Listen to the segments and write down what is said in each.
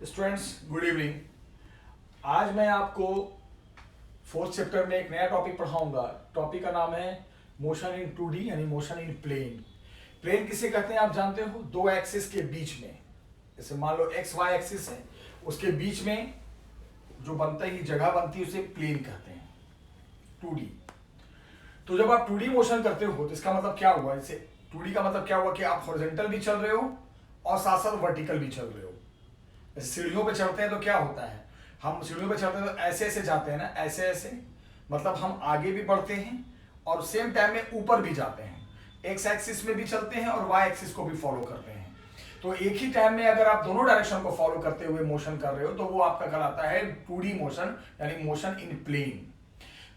Students good evening. आज मैं आपको फोर्थ चैप्टर में एक नया टॉपिक पढ़ाऊंगा। टॉपिक का नाम है मोशन इन 2D यानी मोशन इन प्लेन। प्लेन किसे कहते हैं आप जानते हो? दो एक्सिस के बीच में, जैसे मान लो एक्स वाई एक्सिस है, उसके बीच में जो बनता ही जगह बनती है उसे प्लेन कहते हैं, 2D। तो जब आप 2D मोशन करते हो तो इसका मतलब क्या हुआ? इसे 2D का मतलब क्या हुआ कि आप हॉरिजॉन्टल भी चल रहे हो और साथ साथ वर्टिकल भी चल रहे हो। सीढ़ियों पे चढ़ते हैं तो क्या होता है, हम सीढ़ियों पे चढ़ते हैं तो ऐसे ऐसे जाते हैं ना, ऐसे ऐसे, मतलब हम आगे भी बढ़ते हैं और सेम टाइम में ऊपर भी जाते हैं। एक्स एक्सिस में भी चलते हैं और वाई एक्सिस को भी फॉलो करते हैं। तो एक ही टाइम में अगर आप दोनों डायरेक्शन को फॉलो करते हुए मोशन कर रहे हो तो वो आपका कहलाता है 2D मोशन यानी मोशन इन प्लेन।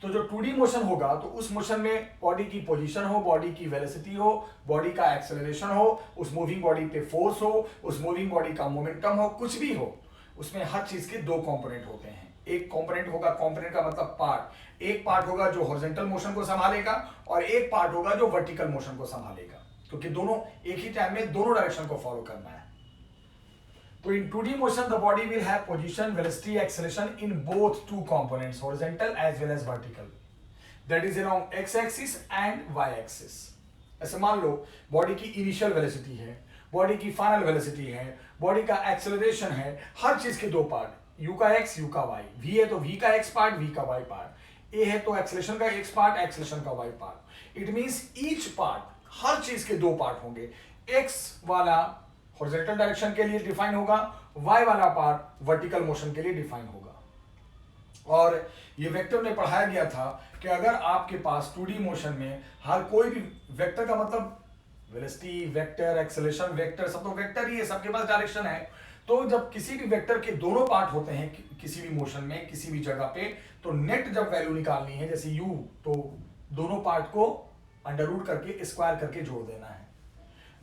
तो जो 2D मोशन होगा तो उस मोशन में बॉडी की पोजीशन हो, बॉडी की वेलोसिटी हो, बॉडी का एक्सेलरेशन हो, उस मूविंग बॉडी पे फोर्स हो, उस मूविंग बॉडी का मोमेंटम हो, कुछ भी हो, उसमें हर चीज के दो कंपोनेंट होते हैं। एक कंपोनेंट होगा, कंपोनेंट का मतलब पार्ट, एक पार्ट होगा जो हॉरिजॉन्टल मोशन को संभालेगा और एक पार्ट होगा जो वर्टिकल मोशन को संभालेगा, क्योंकि दोनों एक ही टाइम में दोनों डायरेक्शन को फॉलो करना है। So in 2D motion, the body will have position, velocity, acceleration in both two components, horizontal as well as vertical. That is along x-axis and y-axis. ऐसे मान लो बॉडी की इनिशियल वेलोसिटी है, body की final velocity है, body का acceleration है, हर चीज के दो पार्ट, u का x, u का y, v है तो v का x पार्ट, v का y पार्ट, a है तो एक्सेलरेशन का x पार्ट, एक्सेलरेशन का y part. It means each part, हर चीज के दो पार्ट होंगे। x वाला हॉरिजॉन्टल डायरेक्शन के लिए डिफाइन होगा, y वाला पार्ट वर्टिकल मोशन के लिए डिफाइन होगा। और ये वेक्टर में पढ़ाया गया था कि अगर आपके पास 2D मोशन में हर कोई भी वेक्टर का मतलब वेलोसिटी वेक्टर, एक्सेलरेशन वेक्टर, सब तो वेक्टर ही है, सबके पास डायरेक्शन है। तो जब किसी भी वेक्टर के दोनों पार्ट होते हैं किसी भी मोशन में किसी भी जगह पे, तो नेट जब वैल्यू निकालनी है जैसे u, तो दोनों पार्ट को अंडर रूट करके स्क्वायर करके जोड़ देना है।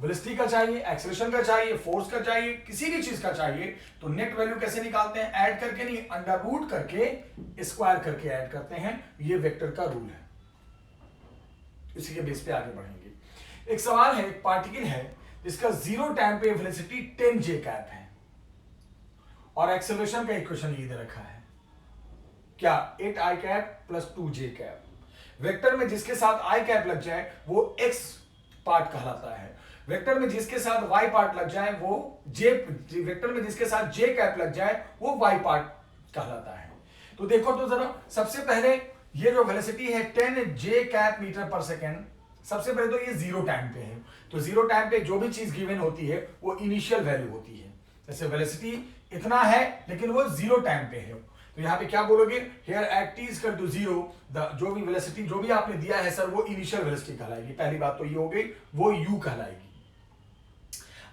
वेलोसिटी का चाहिए, एक्सेलरेशन का चाहिए, फोर्स का चाहिए, किसी भी चीज का चाहिए, तो नेट वैल्यू कैसे निकालते हैं? ऐड करके नहीं, अंडर रूट करके स्क्वायर करके ऐड करते हैं। ये वेक्टर का रूल है। इसी के बेस पे आगे बढ़ेंगे। एक सवाल है, एक पार्टिकल है जिसका जीरो टाइम पे वेलोसिटी 10 जे कैप है और एक्सेलरेशन का इक्वेशन ये दे रखा है, क्या 8 आई कैप प्लस 2 जे कैप। वेक्टर में जिसके साथ आई कैप लग जाए वो एक्स पार्ट कहलाता है, वेक्टर में जिसके साथ y पार्ट लग जाए वो वेक्टर में जिसके साथ j कैप लग जाए वो y पार्ट कहलाता है। तो देखो तो जरा, सबसे पहले ये जो वेलोसिटी है 10 j cap metre per second, सबसे पहले तो ये जीरो टाइम पे है। तो जीरो टाइम पे जो भी चीज गिवन होती है वो इनिशियल वैल्यू होती है। जैसे वेलोसिटी इतना है लेकिन वो जीरो टाइम पे है, तो यहाँ पे क्या बोलोगे? Here at t equal to 0, जो भी वेलोसिटी जो भी आपने दिया है सर वो इनिशियल वेलोसिटी कहलाएगी। पहली बात तो ये हो गई, वो u कहलाएगी।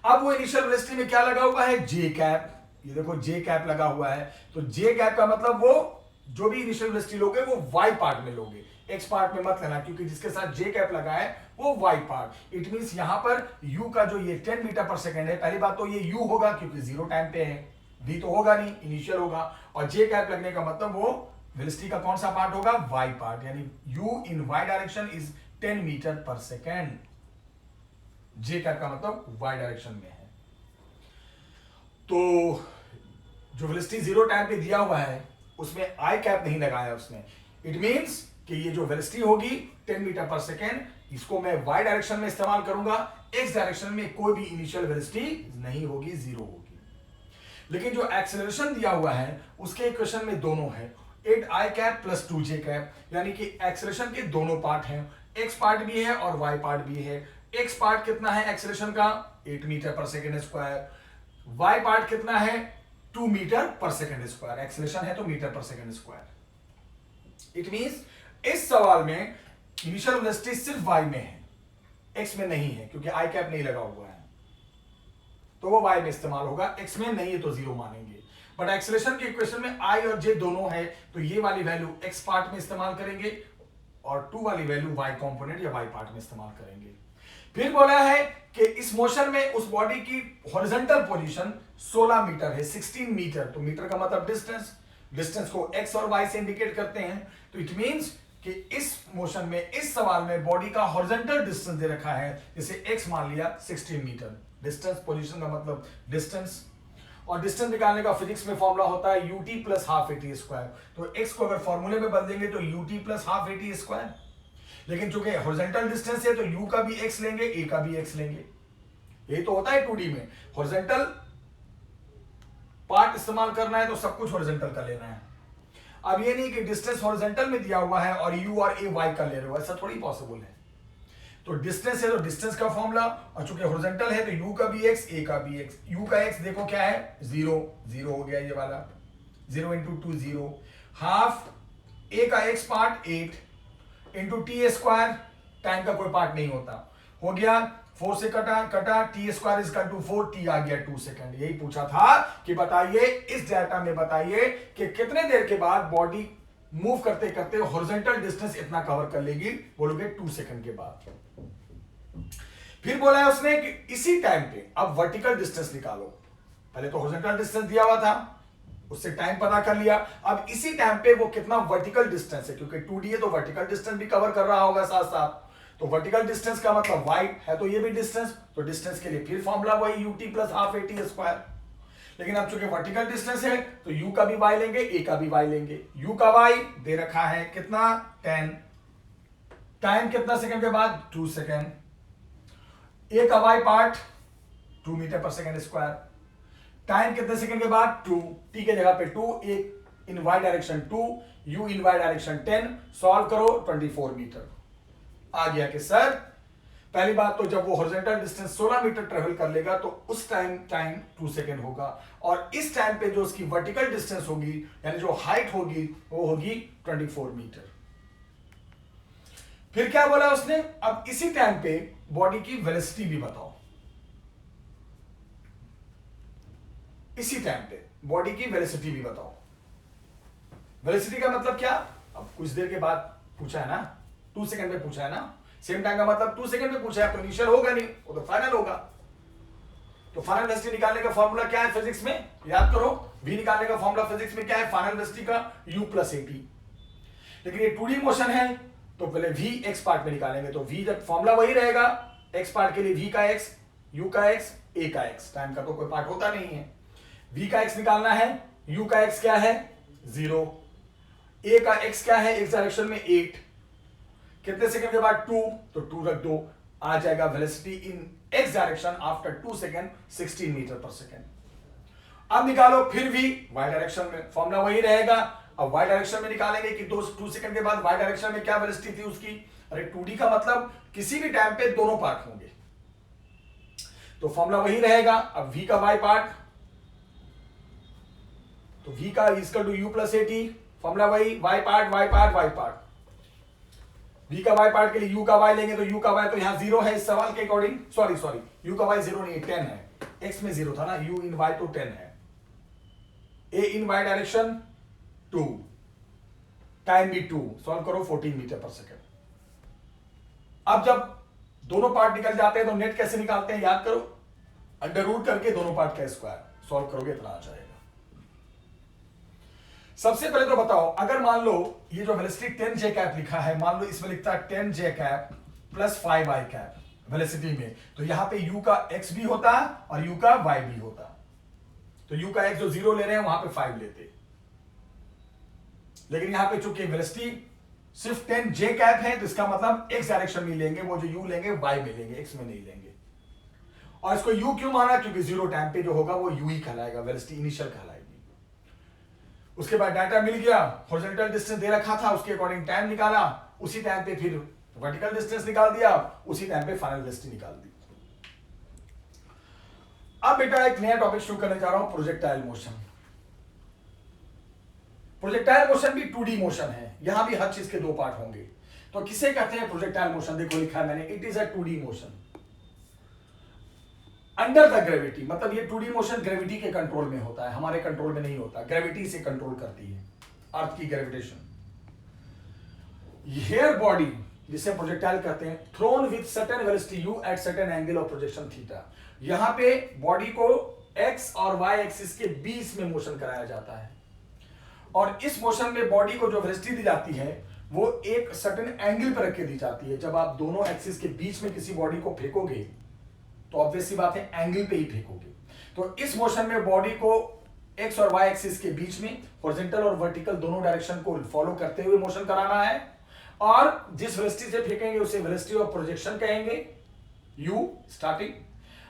अब वो इनिशियल वेलोसिटी में क्या लगा हुआ है? जे कैप। ये देखो जे कैप लगा हुआ है, तो जे कैप का मतलब वो जो भी इनिशियल वेलोसिटी लोगे वो वाई पार्ट में लोगे, एक्स पार्ट में मत लेना, क्योंकि जिसके साथ जे कैप लगा है वो वाई पार्ट। इट मींस यहां पर यू का जो ये 10 मीटर पर सेकेंड है, पहली बात तो ये यू होगा क्योंकि जीरो टाइम पे है, वी तो होगा नहीं, इनिशियल होगा। और जे कैप लगने का मतलब वो वेलोसिटी का कौन सा पार्ट होगा? वाई पार्ट, यानी u in Y direction is 10 metre per second. J cap का मतलब वाई डायरेक्शन में है। तो जो वेलोसिटी जीरो टाइम पे दिया हुआ है उसमें आई कैप नहीं लगाया उसने। इट मींस कि ये जो वेलोसिटी होगी 10 मीटर पर सेकेंड, इसको मैं वाई डायरेक्शन में इस्तेमाल करूंगा, एक्स डायरेक्शन में कोई भी इनिशियल वेलोसिटी नहीं होगी, जीरो होगी। लेकिन जो एक्सेलरेशन दिया हुआ है उसके इक्वेशन में दोनों है, 8 आई कैप प्लस 2 जे कैप, यानी कि एक्सेलरेशन के दोनों पार्ट हैं, एक्स पार्ट भी है और वाई पार्ट भी है। एक्स पार्ट कितना है एक्सेलरेशन का? 8 metre per second square. Y part कितना है? 2 metre per second square. Acceleration है तो metre per second square. It means इस सवाल में इनिशियल वेलोसिटी सिर्फ वाई में है, एक्स में नहीं है, क्योंकि आई कैप नहीं लगा हुआ है, तो वो वाई में इस्तेमाल होगा, एक्स में नहीं है तो जीरो मानेंगे। बट एक्सेलरेशन के इक्वेशन में आई और जे दोनों है, तो ये वाली वैल्यू एक्स पार्ट में इस्तेमाल करेंगे और 2 वाली वैल्यू वाई कंपोनेंट या वाई पार्ट में इस्तेमाल करेंगे। फिर बोला है कि इस मोशन में उस बॉडी की हॉरिजॉन्टल पोजीशन 16 मीटर है, 16 मीटर। तो मीटर का मतलब डिस्टेंस, डिस्टेंस को एक्स और वाई से इंडिकेट करते हैं। तो इट मींस कि इस मोशन में, इस सवाल में बॉडी का हॉरिजॉन्टल डिस्टेंस दे रखा है, जैसे एक्स मान लिया 16 मीटर, डिस्टेंस पोजीशन का मतलब डिस्टेंस, और डिस्टेंस निकालने का फिजिक्स में फॉर्मूला होता है ut plus half A T square. तो x को अगर फॉर्मूले में बदलेंगे तो ut plus half A T square, लेकिन चूंकि हॉरिजॉन्टल डिस्टेंस है तो u का भी x लेंगे, a का भी x लेंगे। यही तो होता है 2D में, हॉरिजॉन्टल पार्ट इस्तेमाल करना है तो सब कुछ हॉरिजॉन्टल का लेना है। अब ये नहीं कि डिस्टेंस हॉरिजॉन्टल में दिया हुआ है और u और a y का ले रहे हो, ऐसा थोड़ी पॉसिबल है। तो डिस्टेंस है तो डिस्टेंस का फॉर्मूला, और चूंकि हॉरिजॉन्टल है तो u का भी x, a का भी x। u का x देखो क्या है, 0 0 हो गया ये वाला, 0 इंटू 2 0, हाफ a का x part 8 into T square, time का कोई पार्ट नहीं होता, हो गया 4 से कटा T square is equal to 4, T आ गया 2 सेकंड। यही पूछा था कि बताइए इस डाटा में बताइए कि कितने देर के बाद बॉडी मूव करते करते हॉरिजॉन्टल डिस्टेंस इतना कवर कर लेगी, बोलोगे 2 सेकंड के बाद। फिर बोला है उसने कि इसी टाइम पे अब वर्टिकल डिस्टेंस निकालो। पहले तो हॉरिजॉन्टल डिस्टेंस दिया हुआ था, उससे टाइम पता कर लिया, अब इसी टाइम पे वो कितना वर्टिकल डिस्टेंस है, क्योंकि 2D है तो वर्टिकल डिस्टेंस भी कवर कर रहा होगा साथ साथ। तो वर्टिकल डिस्टेंस का मतलब y है, तो ये भी डिस्टेंस, तो डिस्टेंस के लिए फिर फॉर्मूला वही ut plus half A T square. लेकिन अब चूंकि वर्टिकल डिस्टेंस है तो u का भी y लेंगे, a का भी y लेंगे। u का y दे रखा है कितना 10, टाइम कितना सेकंड के बाद 2 सेकंड, a का y part 2 metre per second square, time कितने सेकंड के बाद 2, t के जगह पे 2, a in y direction 2, u in y direction 10, solve करो 24 मीटर आ गया। कि सर पहली बात तो जब वो हॉरिजॉन्टल डिस्टेंस 16 मीटर ट्रेवल कर लेगा तो उस टाइम 2 सेकंड होगा, और इस टाइम पे जो उसकी वर्टिकल डिस्टेंस होगी यानी जो हाइट होगी वो होगी 24 मीटर। फिर क्या बोला उसने, अब इसी टाइम पे बॉडी की वेलोसिटी भी बताओ। इसी टाइम पे बॉडी की वेलोसिटी भी बताओ। वेलोसिटी का मतलब क्या, अब कुछ देर के बाद पूछा है ना, 2 सेकंड में पूछा है ना, सेम टाइम का मतलब 2 सेकंड में पूछा है, तो इनिशियल होगा नहीं, वो तो फाइनल होगा। तो फाइनल वेलोसिटी निकालने का फॉर्मूला क्या है फिजिक्स में, याद करो, v निकालने का फॉर्मूला फिजिक्स में क्या है, फाइनल वेलोसिटी का u प्लस ए टी। लेकिन ये 2D मोशन है तो पहले v x पार्ट में निकालेंगे, तो v जब फॉर्मूला वही रहेगा, x पार्ट के लिए v का x, u का x, a का x, टाइम का तो कोई पार्ट होता नहीं है। v का x निकालना है, u का x क्या है 0, a का x क्या है x डायरेक्शन में 8, कितने सेकंड के बाद 2, तो 2 रख दो, आ जाएगा velocity in x direction after 2 second 16 metre per second. अब निकालो फिर भी y डायरेक्शन में, फॉर्मूला वही रहेगा। अब y डायरेक्शन में निकालेंगे कि 2 सेकंड के बाद y डायरेक्शन में क्या वेलोसिटी थी उसकी, अरे 2D का मतलब किसी भी टाइम पे दोनों पार्ट होंगे, तो फॉर्मूला वही रहेगा। अब v का y पार्ट, तो v का equal to u plus a t, formula वही, y part y part y part, v का y पार्ट के लिए u का y लेंगे तो u का y तो यहां 0 है इस सवाल के अकॉर्डिंग, सॉरी u का y 0 नहीं 10 है, x में 0 था ना, u इन y तो 10 है, a in y direction 2, time भी 2, सॉल्व करो 14 मीटर पर सेकंड। अब जब दोनों पार्ट निकल जाते हैं तो नेट कैसे निकालते हैं, याद करो, अंडर रूट करके दोनों पार्ट का स्क्वायर, सॉल्व करोगे इतना आ जाएगा। सबसे पहले तो बताओ, अगर मान लो ये जो वेलोसिटी 10 j कैप लिखा है, मान लो इसमें लिखता है 10 j cap plus 5 i cap velocity में, तो यहां पे u का x भी होता और u का y भी होता, तो u का x जो 0 ले रहे हैं वहां पे 5 लेते, लेकिन यहां पे चूंकि वेलोसिटी सिर्फ 10 j कैप है तो इसका मतलब x डायरेक्शन में लेंगे, वो जो u लेंगे y में लेंगे, x में नहीं लेंगे। और इसको u क्यों माना, क्योंकि 0 टाइम पे जो होगा वो u ही कहलाएगा, वेलोसिटी इनिशियल कहलाएगी। उसके बाद डाटा मिल गया, हॉरिजॉन्टल डिस्टेंस दे रखा था, उसके अकॉर्डिंग टाइम निकाला, उसी टाइम पे फिर वर्टिकल डिस्टेंस निकाल दिया, उसी टाइम पे फाइनल वेलोसिटी निकाल दी। अब बेटा एक नया टॉपिक शुरू करने जा रहा हूं, प्रोजेक्टाइल मोशन। प्रोजेक्टाइल मोशन भी 2D मोशन है, यहां भी हर चीज के 2 पार्ट होंगे। तो किसे कहते हैं प्रोजेक्टाइल मोशन, देखो लिखा है मैंने, it is a 2D motion under the gravity, मतलब ये 2D मोशन ग्रेविटी के कंट्रोल में होता है, हमारे कंट्रोल में नहीं होता, ग्रेविटी से कंट्रोल करती है, अर्थ की ग्रेविटेशन। हेयर बॉडी जिसे प्रोजेक्टाइल कहते हैं, thrown with certain velocity u at certain angle of projection theta. यहां पे बॉडी को x और y एक्सिस के बीच में मोशन कराया जाता है, और इस मोशन में बॉडी को जो वेलोसिटी दी जाती है वो एक सर्टेन एंगल पर रख के दी जाती है। जब आप दोनों एक्सिस के बीच में किसी बॉडी को फेंकोगे तो ऑब्वियस सी बात है एंगल पे ही फेंकोगे। तो इस मोशन में बॉडी को एक्स और वाई एक्सिस के बीच में हॉरिजॉन्टल और वर्टिकल दोनों डायरेक्शन को फॉलो करते हुए मोशन कराना है, और जिस वेलोसिटी से फेंकेंगे उसे वेलोसिटी ऑफ प्रोजेक्शन कहेंगे, u स्टार्टिंग,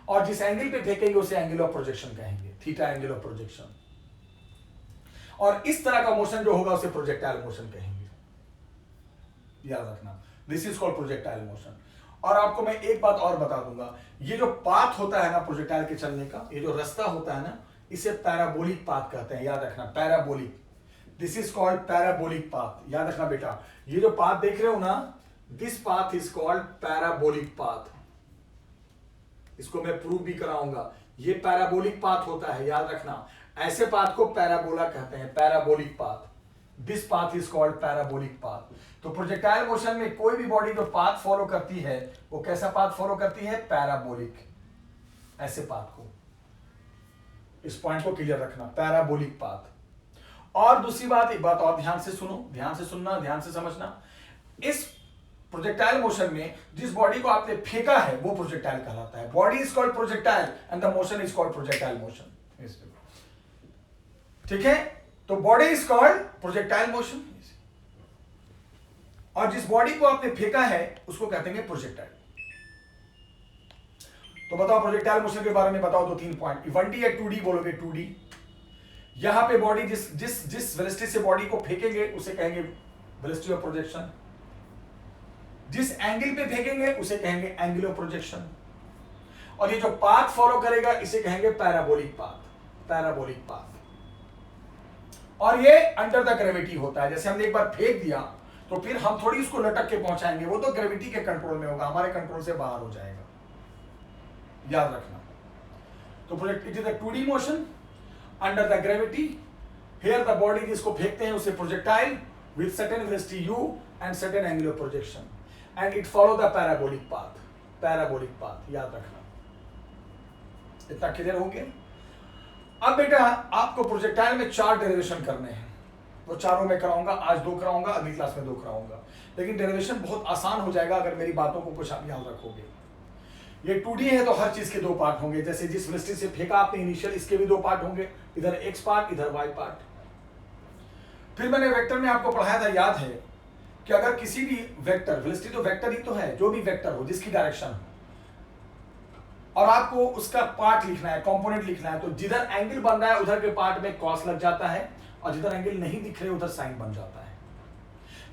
और जिस एंगल पे फेंकेंगे उसे एंगल ऑफ प्रोजेक्शन कहेंगे, थीटा एंगल ऑफ प्रोजेक्शन। और इस तरह का मोशन जो होगा उसे प्रोजेक्टाइल मोशन कहेंगे, याद रखना, this is called projectile motion. और आपको मैं एक बात और बता दूंगा, ये जो पाथ होता है ना प्रोजेक्टाइल के चलने का, ये जो रास्ता होता है ना, इसे पैराबोलिक पाथ कहते हैं, याद रखना, parabolic, this is called parabolic path, याद रखना बेटा। ये जो पाथ देख रहे हो ना, this path is called parabolic path, इसको मैं प्रूव भी कराऊंगा, ये पैराबोलिक पाथ होता है, याद रखना। ऐसे पाथ को पैराबोला कहते हैं, parabolic path, this path is called parabolic path. तो प्रोजेक्टाइल मोशन में कोई भी बॉडी जो पाथ फॉलो करती है वो कैसा पाथ फॉलो करती है, पैराबोलिक, ऐसे पाथ को, इस पॉइंट को क्लियर रखना, पैराबोलिक पाथ। और दूसरी बात, एक बात और ध्यान से सुनो, ध्यान से सुनना, ध्यान से समझना, इस प्रोजेक्टाइल मोशन में जिस बॉडी को आपने फेंका है वो प्रोजेक्टाइल कहलाता है, body is called projectile and the motion is called projectile motion, ठीक है। तो body is called projectile motion, और जिस बॉडी को आपने फेंका है उसको कहते हैं प्रोजेक्टाइल। तो बताओ प्रोजेक्टाइल मोशन के बारे में बताओ, दो तीन पॉइंट, 1D या 2D बोलोगे, 2D। यहां पे बॉडी जिस वेलोसिटी से बॉडी को फेंकेंगे उसे कहेंगे वेलोसिटी ऑफ प्रोजेक्शन, जिस एंगल पे फेंकेंगे उसे कहेंगे एंगल ऑफ प्रोजेक्शन, और ये जो पाथ फॉलो करेगा इसे कहेंगे पैराबोलिक पाथ, पैराबोलिक पाथ। और ये अंडर द ग्रेविटी होता है, जैसे हमने एक बार फेंक दिया तो फिर हम थोड़ी उसको लटक के पहुंचाएंगे, वो तो ग्रेविटी के कंट्रोल में होगा, हमारे कंट्रोल से बाहर हो जाएगा, याद रखना। तो project it is a 2D motion under the gravity, here the body जिसको फेंकते हैं उसे projectile with certain velocity u and certain angle of projection, and it follow the parabolic path, parabolic path, याद रखना। इतना क्लियर हो गया। अब बेटा आपको प्रोजेक्टाइल में 4 डेरिवेशन करने हैं, वो चारों में कराऊंगा, आज 2 कराऊंगा, अगली क्लास में 2 कराऊंगा, लेकिन डेरिवेशन बहुत आसान हो जाएगा अगर मेरी बातों को कुछ आप याद रखोगे। ये 2D है तो हर चीज के 2 पार्ट होंगे, जैसे जिस वेलोसिटी से फेंका आपने इनिशियल, इसके भी 2 पार्ट होंगे, इधर x पार्ट, इधर y पार्ट। फिर मैंने वेक्टर में आपको पढ़ाया था, याद है, कि अगर किसी भी वेक्टर, वेलोसिटी तो वेक्टर ही तो है, जो भी वेक्टर हो जिसकी डायरेक्शन हो, और आपको उसका पार्ट लिखना है, कंपोनेंट लिखना है, तो जिधर एंगल बन रहा है उधर के पार्ट में कॉस लग जाता है, और जिधर एंगल नहीं दिख रहे उधर साइन बन जाता है।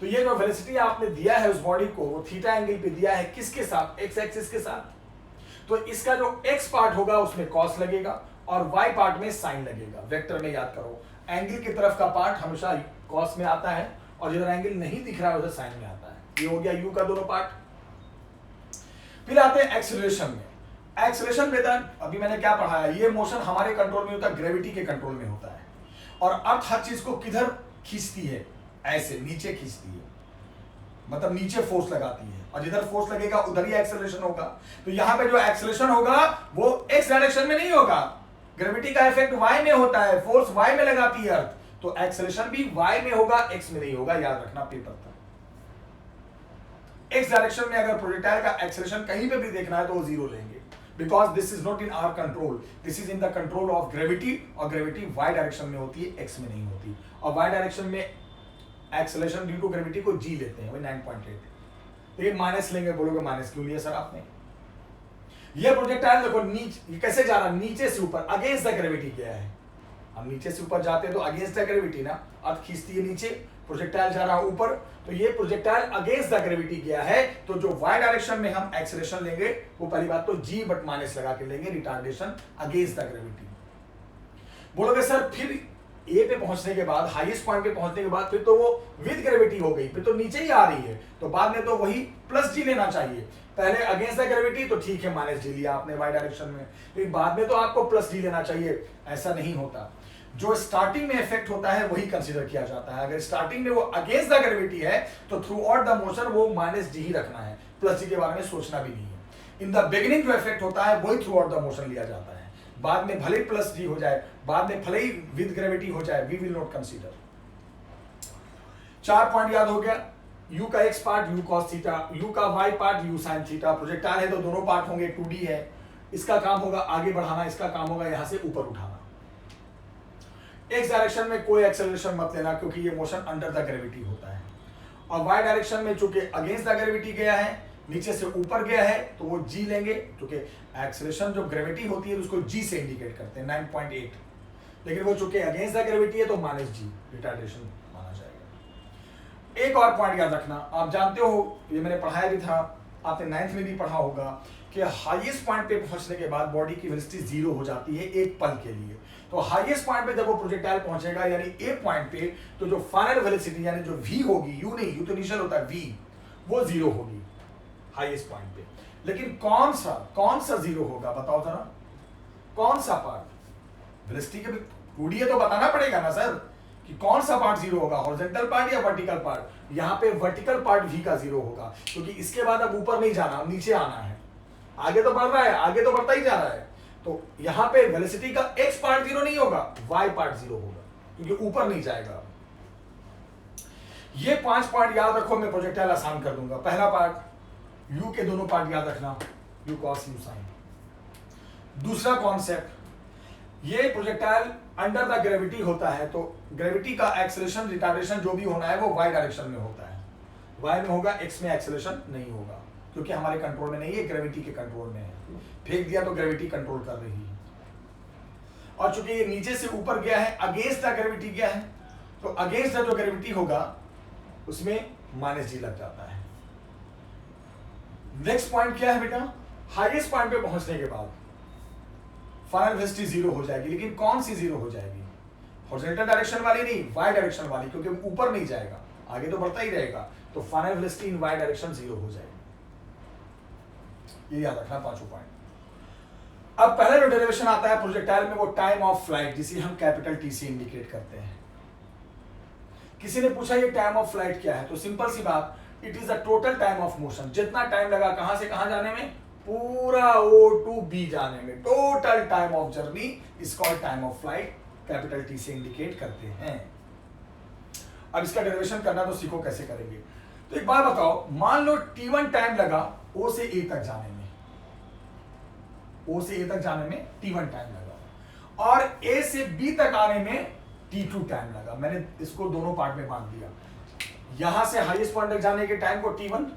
तो ये जो वेलोसिटी आपने दिया है उस बॉडी को, वो थीटा एंगल पे दिया है, किसके साथ, एक्स एक्सिस के साथ। तो इसका जो एक्स पार्ट होगा उसमें कॉस लगेगा और वाई पार्ट में साइन लगेगा। वेक्टर में याद करो, एंगल की तरफ का पार्ट हमेशा कॉस में आता है, और जिधर एंगल नहीं दिख रहा है उधर साइन में आता है। ये हो गया यू का दोनों पार्ट। फिर आते हैं एक्सेलरेशन में। एक्सेलरेशन बेटा अभी मैंने क्या पढ़ाया, ये मोशन हमारे कंट्रोल में होता है, ग्रेविटी के कंट्रोल में होता है, और अर्थ हर चीज को किधर खींचती है, ऐसे नीचे खींचती है, मतलब नीचे फोर्स लगाती है, और जिधर फोर्स लगेगा उधर ही एक्सेलरेशन होगा। तो यहां पे जो एक्सेलरेशन होगा वो एक्स डायरेक्शन में नहीं होगा, ग्रेविटी का इफेक्ट वाई में होता है, फोर्स वाई में लगाती है अर्थ, तो एक्सेलरेशन भी वाई में होगा, एक्स में नहीं होगा, याद रखना पेपर पर। एक्स डायरेक्शन में अगर प्रोजेक्टाइल का एक्सेलरेशन कहीं पे भी देखना है तो वो 0 लेंगे, because this is not in our control, this is in the control of gravity, और ग्रेविटी वाई डायरेक्शन में होती है, एक्स में नहीं होती। और वाई डायरेक्शन में एक्सेलरेशन ड्यू टू ग्रेविटी को जी लेते हैं, वही 9.8। लेकिन माइनस लेंगे, बोलोगे माइनस क्यों लिया सर आपने। ये प्रोजेक्टाइल देखो नीचे कैसे जा रहा है, नीचे से ऊपर, अगेंस्ट द ग्रेविटी गया है। हम नीचे से ऊपर जाते हैं तो अगेंस्ट द ग्रेविटी ना, अर्थ खींचती है नीचे, प्रोजेक्टाइल जा रहा है ऊपर, तो ये प्रोजेक्टाइल अगेंस्ट द ग्रेविटी गया है, तो जो वाई डायरेक्शन में हम एक्सेलरेशन लेंगे वो पहली बात तो जी बट माइनस लगा के लेंगे, रिटार्डेशन अगेंस्ट द ग्रेविटी। बोलोगे सर फिर ए पे पहुंचने के बाद, हाईएस्ट पॉइंट पे पहुंचने के बाद फिर तो वो विद ग्रेविटी हो गई, फिर तो नीचे ही आ रही है, तो बाद में तो वही प्लस जी लेना चाहिए। पहले अगेंस्ट द ग्रेविटी तो ठीक है माइनस जी लिया आपने वाई डायरेक्शन में, लेकिन बाद में तो आपको प्लस जी लेना चाहिए। ऐसा नहीं होता, जो स्टार्टिंग में इफेक्ट होता है वही कंसीडर किया जाता है। अगर स्टार्टिंग में वो अगेंस्ट द ग्रेविटी है तो थ्रू आउट द मोशन वो माइनस जी ही रखना है, प्लस जी के बारे में सोचना भी नहीं है। इन द बिगिनिंग जो इफेक्ट होता है वही थ्रू आउट द मोशन लिया जाता है, बाद में भले प्लस जी हो जाए, बाद में भले ही विद ग्रेविटी हो जाए, we will not consider. 4 point याद हो गया, u का x part u cos theta, u का y part u sin theta. Projectile है तो दोनों पार्ट होंगे, 2D है, इसका काम होगा आगे बढ़ाना, इसका काम होगा यहां से ऊपर उठाना। एक्स डायरेक्शन में कोई एक्सेलरेशन मत लेना क्योंकि ये मोशन अंडर द ग्रेविटी होता है, और वाई डायरेक्शन में चूंकि अगेंस्ट द ग्रेविटी गया है, नीचे से ऊपर गया है, तो वो जी लेंगे क्योंकि एक्सेलरेशन जो ग्रेविटी होती है उसको जी से इंडिकेट करते हैं 9.8, लेकिन वो चूंकि अगेंस्ट द ग्रेविटी है तो माइनस जी रिटार्डेशन माना जाएगा। एक और पॉइंट याद रखना, आप जानते हो ये मैंने पढ़ाया भी था, आपने 9th में भी पढ़ा होगा कि हाईएस्ट पॉइंट पे पहुंचने के बाद बॉडी की वेलोसिटी जीरो हो जाती है एक पल के लिए। तो हाईएस्ट पॉइंट पे जब वो प्रोजेक्टाइल पहुंचेगा यानी ए पॉइंट पे, तो जो फाइनल वेलोसिटी यानी जो वी होगी, यू नहीं, यू तो इनिशियल होता है, वी वो जीरो होगी हाईएस्ट पॉइंट पे। लेकिन कौन सा जीरो होगा बताओ जरा, कौन सा पार्ट? वेलोसिटी के 2D है तो बताना पड़ेगा ना सर कि कौन सा पार्ट जीरो होगा, हॉरिजॉन्टल पार्ट या वर्टिकल पार्ट। यहाँ पे वर्टिकल पार्ट वी का जीरो होगा क्योंकि इसके बाद अब ऊपर नहीं जाना, अब नीचे आना है। आगे तो बढ़ रहा है, आगे तो बढ़ता ही जा रहा है, तो यहाँ पे वेलोसिटी का एक्स पार्ट जीरो नहीं होगा, वाई पार्ट जीरो होगा क्योंकि ऊपर नहीं जाएगा। ये 5 पार्ट याद रखो, मैं प्रोजेक्टाइल आसान कर दूंगा। पहला पार्ट यू के दोनों पार्ट याद रखना, यू कॉस यू साइन। दूसरा कॉन्सेप्ट, ये प्रोजेक्टाइल अंडर द ग्रेविटी होता है तो ग्रेविटी का एक्सेलरेशन रिटार्डेशन जो भी होना है वो वाई डायरेक्शन में होता है, वाई में होगा, एक्स में एक्सेलरेशन नहीं होगा क्योंकि हमारे कंट्रोल में नहीं है, ग्रेविटी के कंट्रोल में है। फेंक दिया तो ग्रेविटी कंट्रोल कर रही है, और चूंकि ये नीचे से ऊपर गया है, अगेंस्ट द ग्रेविटी गया है, तो अगेंस्ट द जो ग्रेविटी होगा उसमें माइनस जी लग जाता है। नेक्स्ट पॉइंट क्या है बेटा, हाईएस्ट पॉइंट पे पहुंचने के बाद फाइनल वेलोसिटी जीरो हो जाएगी, लेकिन कौन सी जीरो हो जाएगी? हॉरिजॉन्टल डायरेक्शन वाली नहीं, वाई डायरेक्शन वाली, क्योंकि ऊपर नहीं जाएगा, आगे तो बढ़ता ही रहेगा, तो final velocity in Y direction zero हो जाएगी। ये याद रखना 5 पॉइंट। अब पहला जो डेरिवेशन आता है प्रोजेक्टाइल में वो टाइम ऑफ फ्लाइट, जिसे हम कैपिटल टी से इंडिकेट करते हैं। किसी ने पूछा ये टाइम ऑफ फ्लाइट क्या है, तो सिंपल सी बात, it is the total time of motion, जितना टाइम लगा कहां से कहां जाने में, पूरा O to B जाने में, total time of journey is called time of flight, capital T से इंडिकेट करते हैं। अब इसका डेरिवेशन करना तो सीखो कैसे करेंगे। तो एक बात बताओ, मान लो T1 टाइम लगा O से A तक जाने में, O से A तक जाने में T1 टाइम लगा, और A से B तक आने में T2 टाइम लगा। मैंने इसको दोनों पार्ट में बांट दिया, यहां से हाईएस्ट पॉइंट तक जाने के टाइम को T1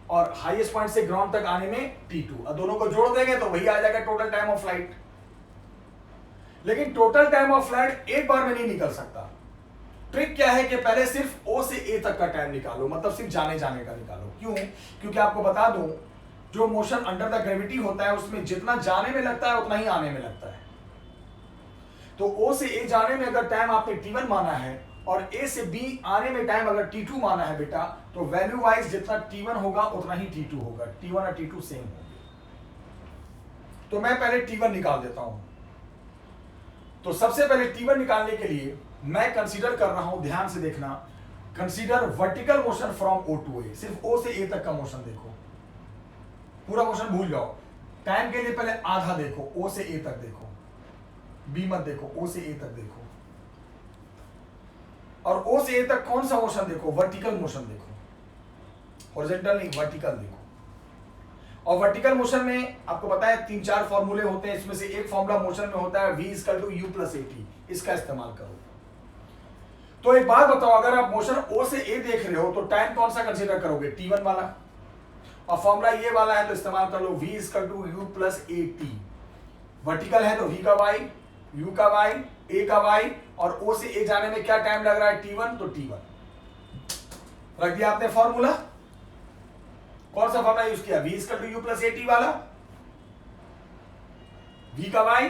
और हाईएस्ट पॉइंट से ग्राउंड तक आने में T2, और दोनों को जोड़ देंगे तो वही आ जाएगा टोटल टाइम ऑफ फ्लाइट। लेकिन टोटल टाइम ऑफ फ्लाइट एक बार में नहीं निकल सकता। ट्रिक क्या है कि पहले सिर्फ O से A तक का टाइम निकालो, मतलब सिर्फ जाने जाने का निकालो। क्यों? क्योंकि आपको बता दूं, जो मोशन अंडर द ग्रेविटी होता है उसमें जितना जाने में लगता है उतना ही आने में लगता है। तो O से A जाने में अगर टाइम आपने T1 माना है और A से B आने में टाइम अगर T2 माना है बेटा, तो वैल्यू वाइज जितना T1 होगा उतना ही T2 होगा, T1 और T2 सेम होंगे। तो मैं पहले T1 निकाल देता हूं। तो सबसे पहले T1 निकालने के लिए मैं कंसीडर कर रहा हूं, ध्यान से देखना, consider vertical motion from O to A, सिर्फ O से A तक का मोशन देखो, पूरा मोशन भूल जाओ। टाइम के लिए पहले आधा देखो, O से A तक देखो, B मत देखो, O से A तक देखो, और O से A तक कौन सा मोशन देखो, वर्टिकल मोशन देखो, हॉरिजॉन्टल नहीं, वर्टिकल देखो। और वर्टिकल मोशन में आपको पता है 3-4 फॉर्मूले होते हैं, इसमें से एक फॉर्मूला मोशन में होता है V = U + AT, इसका इस्तेमाल करो। तो एक बात बताओ, अगर आप मोशन O से A देख रहे हो तो टाइम कौन सा कंसीडर करोगे, T1 वाला, और फॉर्मूला ये वाला है तो इस्तेमाल कर लो V = U + AT। वर्टिकल है तो V का Y, U का Y, A का Y, और O से A जाने में क्या टाइम लग रहा है, T1, तो T1 रख दिया आपने फॉर्मूला। कौन सा फॉर्मूला यूज किया, V = U + AT वाला, V का Y,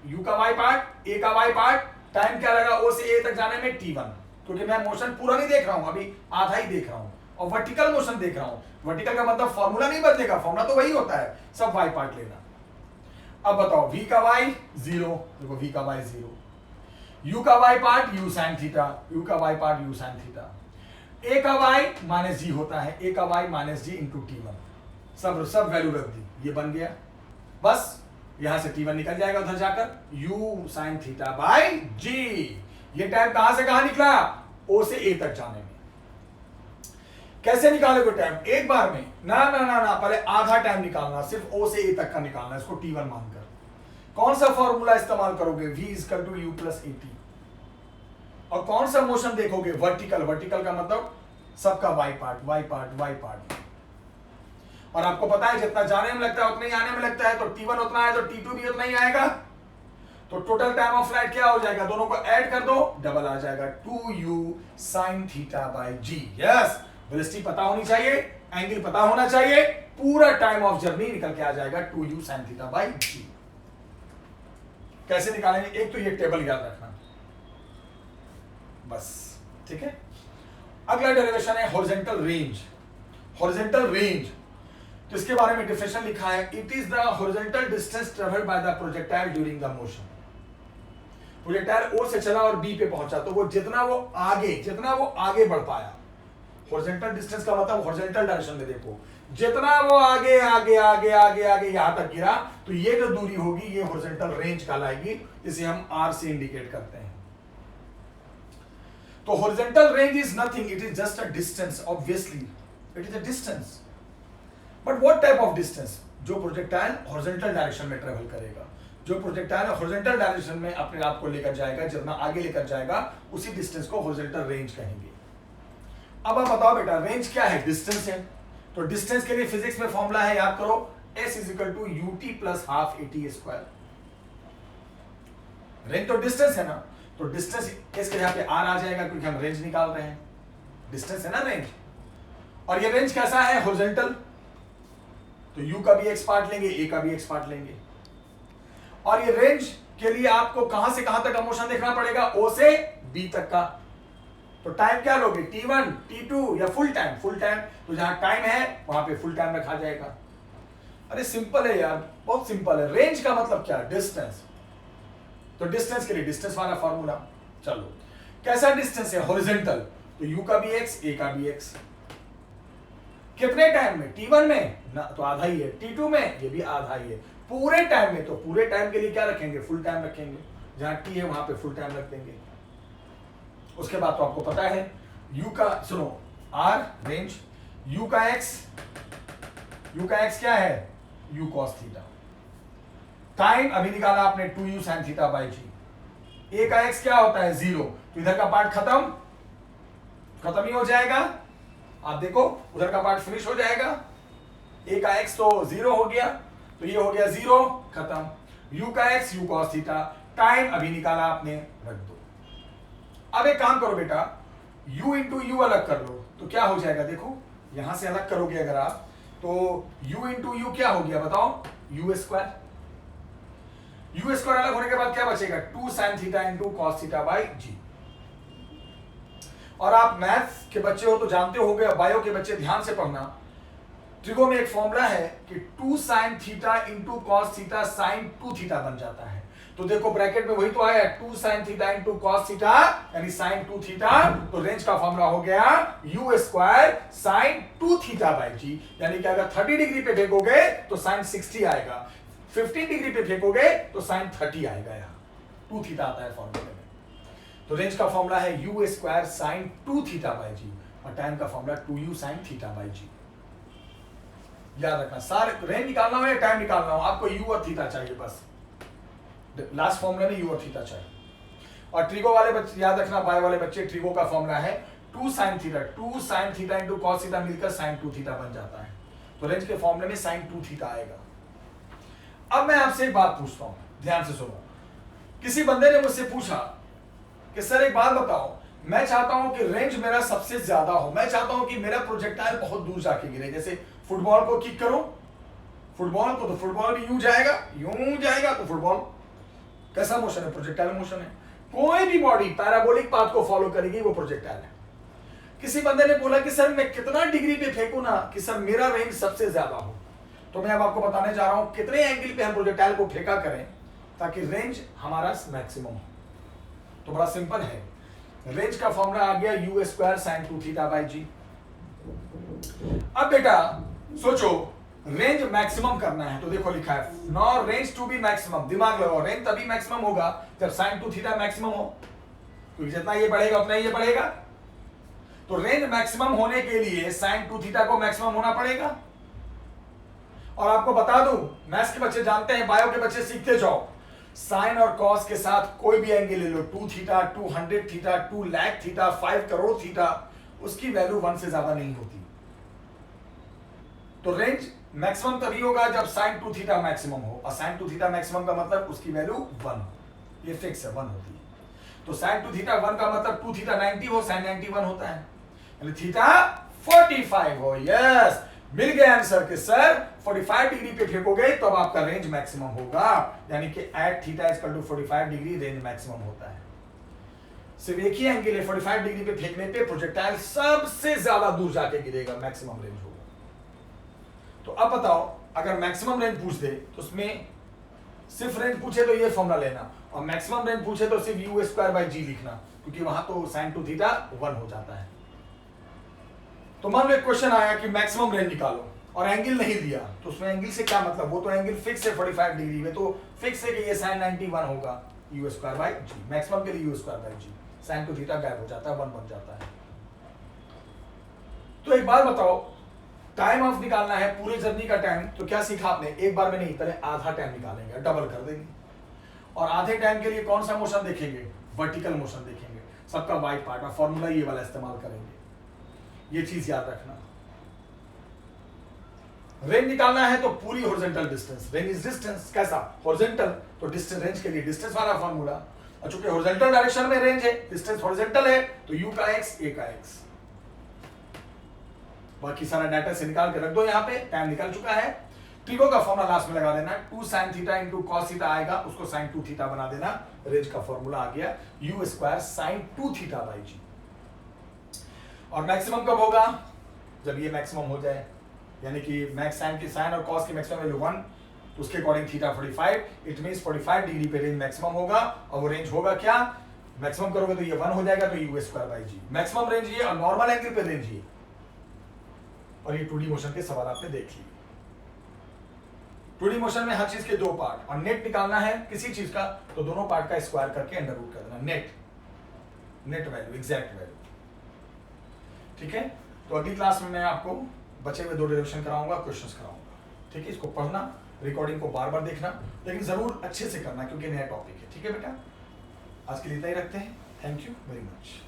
U का Y पार्ट, A का Y पार्ट, टाइम क्या लगा O से A तक जाने में, T1, क्योंकि मैं मोशन पूरा नहीं देख रहा हूं, अभी आधा ही देख रहा हूं, और वर्टिकल मोशन देख रहा हूं। वर्टिकल का मतलब फॉर्मूला नहीं बदलेगा, फॉर्मूला तो वही होता है, सब Y पार्ट लेना। अब बताओ V का Y 0, देखो V का Y 0, U का Y part U sin theta, U का Y part U sin theta, A का Y -G होता है, A का Y -G × T1, सब वैल्यू रख दी, ये बन गया। बस यहां से T1 निकल जाएगा उधर जाकर, U sin θ/G। ये टाइम कहां से कहां निकला, O से A तक जाने में। कैसे निकालोगे टाइम? एक बार में? ना ना ना ना, पहले आधा टाइम निकालना, सिर्फ ओ से ए तक का निकालना, इसको T1 मानकर। कौन सा फॉर्मूला इस्तेमाल करोगे? V = U + AT। और कौन सा मोशन देखोगे? वर्टिकल। वर्टिकल का मतलब सबका y part, y part, y part. और आपको पता है जितना जाने में लगता है उतना ही आने में लगता है, तो T1 उतना है तो T2 भी उतना ही आएगा। तो टोटल टाइम ऑफ फ्लाइट क्या हो जाएगा? दोनों को ऐड कर दो, डबल आ जाएगा, 2u sin θ/g। Yes, velocity पता होनी चाहिए, एंगल पता होना चाहिए, पूरा टाइम ऑफ जर्नी निकल के आ जाएगा 2u sin θ/g। कैसे निकालेंगे? एक तो ये टेबल याद रखना बस, ठीक है। अगला डेरिवेशन है हॉरिजॉन्टल रेंज। हॉरिजॉन्टल रेंज, तो इसके बारे में डिफिनेशन लिखा है, it is the horizontal distance travelled by the projectile during the motion. Projectile O से चला और बी पे पहुंचा, तो वो जितना वो आगे बढ़ पाया, हॉरिजॉन्टल डिस्टेंस का मतलब हॉरिजॉन्टल डायरेक्शन में देखो, जितना वो आगे आगे आगे आगे आगे यहां तक गिरा, तो ये जो दूरी होगी ये हॉरिजॉन्टल रेंज कहलाएगी, इसे हम आर से इंडिकेट करते हैं। तो horizontal range is nothing, it is just a distance, obviously it is a distance, but what type of distance? जो प्रोजेक्टाइल हॉरिजॉन्टल डायरेक्शन में ट्रेवल करेगा, जो प्रोजेक्टाइल हॉरिजॉन्टल डायरेक्शन में अपने आप को लेकर जाएगा, जितना आगे लेकर जाएगा, उसी डिस्टेंस को हॉरिजॉन्टल रेंज कहेंगे। अब आप बताओ बेटा, रेंज क्या है? डिस्टेंस है। तो डिस्टेंस के लिए फिजिक्स में फॉर्मूला है, याद करो, S = ut + ½ AT²। रेंज तो डिस्टेंस है ना, तो डिस्टेंस इसके यहाँ पे R आ जाएगा, क्योंकि हम रेंज निकाल रहे हैं, डिस्टेंस है ना रेंज। और ये रेंज कैसा है? हॉरिजॉन्टल, तो U का भी x पार्ट लेंगे, A का भी x पार्ट लेंगे। और ये रेंज के लिए आपको कहां से कहां तक का मोशन देखना पड़ेगा? O से B तक का। तो टाइम क्या लोगे? T1, T2 या फुल टाइम? फुल टाइम, तो जहां टाइम है वहां पे फुल टाइम रखा जाएगा। अरे सिंपल है यार, बहुत सिंपल है। रेंज का मतलब क्या? डिस्टेंस। तो डिस्टेंस के लिए डिस्टेंस वाला फॉर्मूला। चलो, कैसा डिस्टेंस है? हॉरिजॉन्टल, तो U का भी x, A का भी x। कितने टाइम में? T1 में ना, तो आधा ही है। T2 में ये भी आधा ही है। पूरे टाइम में, तो पूरे टाइम के लिए क्या रखेंगे? फुल टाइम रखेंगे। जहां T है वहां पे फुल टाइम रख देंगे। उसके बाद तो आपको पता है U का, सुनो, R रेंज, U का x क्या है? U cos theta. टाइम अभी निकाला आपने 2u sin θ/g। A का x क्या होता है? 0, तो इधर का पार्ट खत्म ही हो जाएगा। आप देखो उधर का पार्ट फिनिश हो जाएगा। A का x तो 0 हो गया, तो ये हो गया 0, खत्म। U का x U cos theta, time अभी निकाला आपने, रख दो। अब एक काम करो बेटा, U × U अलग कर लो, तो क्या हो जाएगा? देखो यहां से अलग करोगे अगर आप, तो U × U क्या हो गया बताओ? U²। U² अलग होने के बाद क्या बचेगा? 2 sin θ × cos θ/g। और आप मैथ्स के बच्चे हो तो जानते होगे, बायो के बच्चे ध्यान से पढ़ना, ट्रिगो में एक फॉर्मूला है कि 2 sin θ × cos θ sin 2θ बन जाता है। तो देखो ब्रैकेट में वही तो आया, 2 sin θ × cos θ यानी sin 2θ, तो रेंज का फॉर्मूला हो गया U² sin 2θ/g। यानी कि अगर 30 डिग्री पे फेंकोगे तो sin 60 आएगा, 15 डिग्री पे फेंकोगे तो sin 30 आएगा। यहाँ 2θ आता है फॉर्मूले में। तो रेंज का फॉर्मूला है U² sin 2θ/g और टाइम का फॉर्मूला 2u sin θ/g। याद रखना, सारे रेंज निकालना हो या टाइम निकालना हो, आपको U और थीटा चाहिए बस। लास्ट फॉर्मूला में U और थीटा चाहिए। और ट्रिगो वाले बच्चे याद रखना, बायो वाले बच्चे, ट्रिगो का फॉर्मूला है 2 sin θ × cos θ मिलकर sin 2θ बन जाता है। तो रेंज के फॉर्मूले में sin 2θ आएगा। अब मैं आपसे एक बात पूछता हूं, ध्यान से सुनो। किसी बंदे ने मुझसे पूछा कि सर एक बात बताओ, मैं चाहता हूं कि रेंज मेरा सबसे ज्यादा हो, मैं चाहता हूं कि मेरा प्रोजेक्टाइल बहुत दूर जाके गिरे। जैसे फुटबॉल को किक करो, फुटबॉल को, तो फुटबॉल भी यूं जाएगा, तो फुटबॉल कैसा मोशन है? प्रोजेक्टाइल मोशन है। कोई भी बॉडी पैराबोलिक पाथ को फॉलो करेगी, वो प्रोजेक्टाइल है। किसी बंदे ने बोला कि सर मैं कितना डिग्री पे फेंकू ना कि सर मेरा रेंज सबसे ज्यादा हो, तो मैं अब आपको बताने जा रहा हूं कितने एंगल पे हम प्रोजेक्टाइल को फेंका करें ताकि रेंज हमारा मैक्सिमम हो। तो बड़ा सिंपल है, रेंज का फॉर्मूला आ गया U² sin 2θ/g। अब बेटा सोचो, रेंज मैक्सिमम करना है, तो देखो लिखा है now range to be maximum. दिमाग लगाओ, रेंज तभी मैक्सिमम होगा जब sin 2θ मैक्सिमम हो, क्योंकि जितना ये बढ़ेगा उतना ये बढ़ेगा। तो रेंज मैक्सिमम होने के लिए साइन 2 थीटा को मैक्सिमम होना पड़ेगा। और आपको बता दूं, मैथ्स के बच्चे जानते हैं, बायो के बच्चे सीखते जाओ, साइन और कॉस के साथ कोई भी एंगल ले लो, 2 theta, 200 theta, 2 lakh theta, 5 crore theta, उसकी वैल्यू 1 से ज्यादा नहीं होती। तो रेंज मैक्सिमम तभी होगा जब साइन 2 थीटा मैक्सिमम हो, और साइन 2 थीटा मैक्सिमम का मतलब उसकी वैल्यू 1 हो, ये फिक्स है, 1 होती है। तो साइन 2 थीटा 1 का मतलब 2 थीटा 90 हो, साइन 91 होता है, यानी थीटा 45 हो। यस, मिल गया आंसर कि सर 45 डिग्री पे फेंकोगे तब तो आपका रेंज मैक्सिमम होगा, यानी कि at theta is equal to 45 degree range maximum होता है। सिर्फ एक ही एंगल है, 45 डिग्री पे फेंकने पे प्रोजेक्टाइल सबसे ज्यादा दूर जाके गिरेगा, मैक्सिमम रेंज होगा। तो अब बताओ, अगर मैक्सिमम रेंज पूछ दे तो उसमें सिर्फ रेंज पूछे तो ये फॉर्मूला लेना, और मैक्सिमम रेंज पूछे तो सिर्फ यू स्क्वायर बाई जी लिखना, क्योंकि वहां तो साइन 2 थीटा 1 हो जाता है। तो मान लो एक क्वेश्चन आया कि मैक्सिमम रेंज निकालो और एंगल नहीं दिया, तो उसमें एंगल से क्या मतलब, वो तो एंगल फिक्स है 45 डिग्री में, तो फिक्स है कि ये साइन 91 होगा, U square by G, maximum के लिए U square by G, sine 2 theta गायब हो जाता है, 1 बन जाता है। तो एक बात बताओ, टाइम ऑफ निकालना है पूरे जर्नी का टाइम, तो क्या सीखा आपने, एक बार में नहीं, पहले आधा टाइम निकालेंगे, डबल कर देंगे, और आधे टाइम के लिए कौन सा मोशन देखेंगे, वर्टिकल मोशन देखेंगे, सबका वाइट पार्ट, और फॉर्मूला ये वाला इस्तेमाल करेंगे, ये चीज याद रखना। रेंज निकालना है तो पूरी horizontal distance, range is distance, कैसा, हॉरिजॉन्टल, तो डिस्टेंस रेंज के लिए डिस्टेंस वाला फॉर्मूला, और चूंकि हॉरिजॉन्टल डायरेक्शन में रेंज है, डिस्टेंस हॉरिजॉन्टल है, तो यू का एक्स, ए का एक्स, बाकी सारा डाटा से निकाल के रख दो, यहाँ पे टाइम निकल चुका है। ट्रिगो का फॉर्मूला लास्ट में लगा देना, 2 sin theta into cos theta आएगा, उसको sin 2 थीटा बना देना, रेंज का फॉर्मूला आ गया u square sin 2 theta by G. और मैक्सिमम कब होगा, जब ये मैक्सिमम हो जाए, यानी कि मैक्स साइन की, साइन और कॉस की मैक्सिमम वैल्यू 1, तो उसके according theta 45, it means 45 degree पे रेंज मैक्सिमम होगा, और वो रेंज होगा क्या, मैक्सिमम करोगे तो ये 1 हो जाएगा, तो u square by G, maximum range ये, और नॉर्मल एंगल पे रेंज ये। और ये 2D मोशन के सवाल आपने देख लिए। 2D मोशन में हर चीज के 2 पार्ट, और नेट निकालना है किसी चीज का, तो दोनों पार्ट का स्क्वायर करके अंडर रूट कर देना, नेट वैल्यू, एग्जैक्ट वैल्यू, ठीक है। तो अगली क्लास में मैं आपको बचे हुए 2 डेरिवेशन कराऊंगा, क्वेश्चंस कराऊंगा, ठीक है। इसको पढ़ना, रिकॉर्डिंग को बार बार देखना, लेकिन जरूर अच्छे से करना, क्योंकि नया टॉपिक है, ठीक है बेटा। आज के लिए इतना ही रखते हैं, थैंक यू वेरी मच।